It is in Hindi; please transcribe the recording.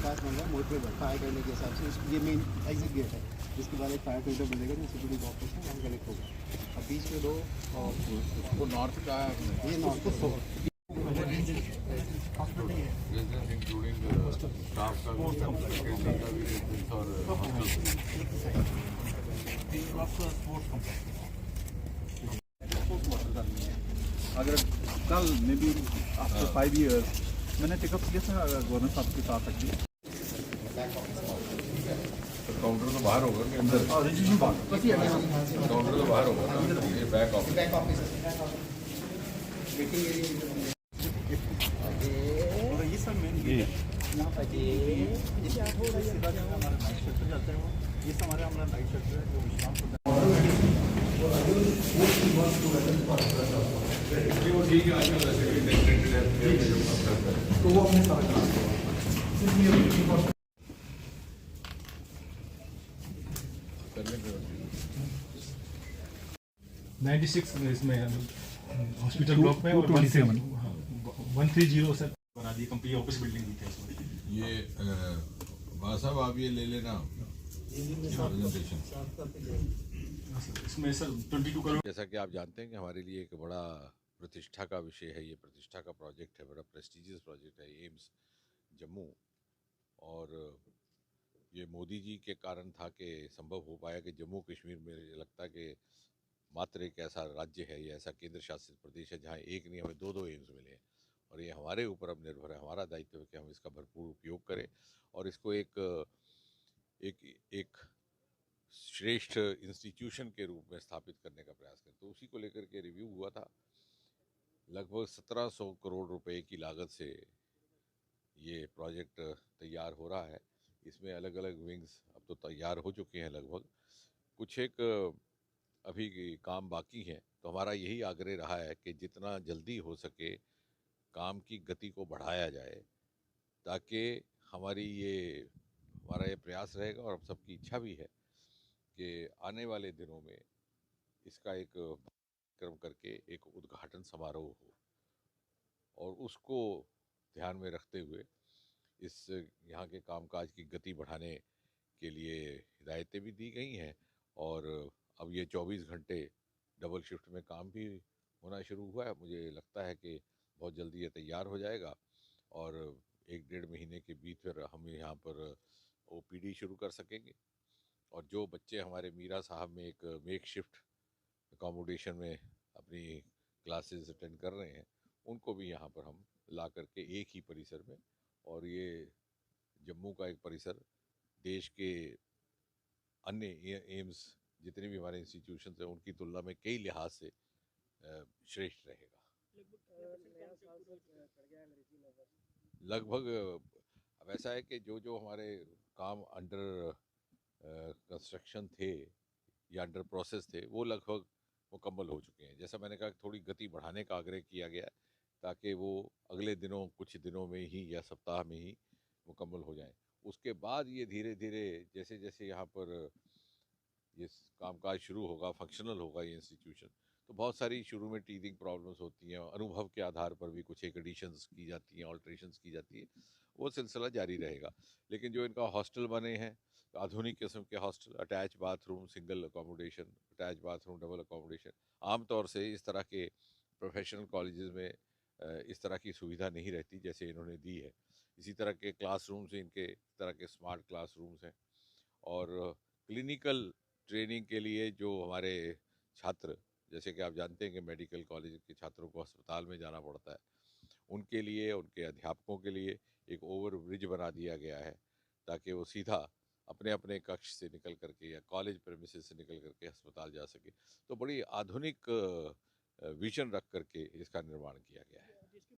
पास बन रहा है मोटरेबल फायर करने के हिसाब से। ये मेन एग्जिट गेट है, जिसके बाद एक फायर फिल्टर बनेगा जो सिक्योरिटी ऑफिस है वहाँ कनेक्ट होगा। और बीच में 2 और वो नॉर्थ का है, ये नॉर्थ को इंक्लूडिंग स्टाफ का भी और अगर कल मे बी आफ्टर 5 years मैंने टिकअप किया था गवर्नर साहब के साथ अभी। काउंटर तो बाहर होगा कि अंदर? काउंटर तो बाहर होगा ना, ये बैक ऑफिस। ये सब मेन ये हमारा नाइट शेल्टर जाता है। ये सब हमारा नाइट शेल्टर है जो विश्राम होता है। वो ठीक है, आजकल वैसे भी इंटीग्रेटेड है तो वो अपने साथ 96 इसमें हॉस्पिटल ब्लॉक में और 130 सर बना दी कंपनी ऑफिस बिल्डिंग भी थे उसमें। ये बादशाह साहब आप ये ले लेना प्रेजेंटेशन। इसमें सर 22 करोड़। जैसा कि आप जानते हैं कि हमारे लिए एक बड़ा प्रतिष्ठा का विषय है, ये प्रतिष्ठा का प्रोजेक्ट है, बड़ा प्रेस्टिजियस प्रोजेक्ट है एम्स जम्मू। और ये मोदी जी के कारण था कि संभव हो पाया कि जम्मू कश्मीर में लगता है कि मात्र एक ऐसा राज्य है, ये ऐसा केंद्र शासित प्रदेश है जहाँ एक नहीं हमें 2 एम्स मिले हैं। और ये हमारे ऊपर अब निर्भर है, हमारा दायित्व है कि हम इसका भरपूर उपयोग करें और इसको एक श्रेष्ठ इंस्टीट्यूशन के रूप में स्थापित करने का प्रयास करें। तो उसी को लेकर के रिव्यू हुआ था। लगभग 1700 करोड़ रुपए की लागत से ये प्रोजेक्ट तैयार हो रहा है। इसमें अलग अलग विंग्स अब तो तैयार हो चुके हैं, लगभग कुछ एक अभी काम बाकी हैं। तो हमारा यही आग्रह रहा है कि जितना जल्दी हो सके काम की गति को बढ़ाया जाए, ताकि हमारा ये प्रयास रहेगा और हम सबकी इच्छा भी है कि आने वाले दिनों में इसका एक कार्यक्रम करके एक उद्घाटन समारोह हो और उसको ध्यान में रखते हुए इस यहाँ के कामकाज की गति बढ़ाने के लिए हिदायतें भी दी गई हैं। और अब ये 24 घंटे डबल शिफ्ट में काम भी होना शुरू हुआ है। मुझे लगता है कि बहुत जल्दी ये तैयार हो जाएगा और 1-1.5 महीने के भीतर हम यहाँ पर OPD शुरू कर सकेंगे। और जो बच्चे हमारे मीरा साहब में एक मेक शिफ्ट अकोमोडेशन में अपनी क्लासेस अटेंड कर रहे हैं, उनको भी यहाँ पर हम ला करके एक ही परिसर में, और ये जम्मू का एक परिसर देश के अन्य एम्स जितने भी हमारे इंस्टीट्यूशन हैं उनकी तुलना में कई लिहाज से श्रेष्ठ रहेगा। लगभग अब ऐसा है कि जो हमारे काम अंडर कंस्ट्रक्शन थे या अंडर प्रोसेस थे वो लगभग मुकम्मल हो चुके हैं। जैसा मैंने कहा, थोड़ी गति बढ़ाने का आग्रह किया गया है ताकि वो अगले दिनों कुछ दिनों में ही या सप्ताह में ही मुकम्मल हो जाएं। उसके बाद ये धीरे धीरे जैसे जैसे यहाँ पर ये कामकाज शुरू होगा, फंक्शनल होगा ये इंस्टीट्यूशन, तो बहुत सारी शुरू में टीथिंग प्रॉब्लम्स होती हैं, अनुभव के आधार पर भी कुछ एक एडिशंस की जाती हैं, ऑल्ट्रेशंस की जाती है, वो सिलसिला जारी रहेगा। लेकिन जो इनका हॉस्टल बने हैं, आधुनिक किस्म के hostel, attach bathroom, single accommodation, attach bathroom, double accommodation, आमतौर से इस तरह के प्रोफेशनल कॉलेजेस में इस तरह की सुविधा नहीं रहती जैसे इन्होंने दी है। इसी तरह के क्लासरूम्स इनके इस तरह के स्मार्ट क्लासरूम्स हैं। और क्लिनिकल ट्रेनिंग के लिए जो हमारे छात्र, जैसे कि आप जानते हैं कि मेडिकल कॉलेज के छात्रों को अस्पताल में जाना पड़ता है, उनके लिए, उनके अध्यापकों के लिए एक ओवर ब्रिज बना दिया गया है ताकि वो सीधा अपने अपने कक्ष से निकल करके या कॉलेज प्रेमिसेस से निकल करके अस्पताल जा सके। तो बड़ी आधुनिक विजन रख करके इसका निर्माण किया गया है।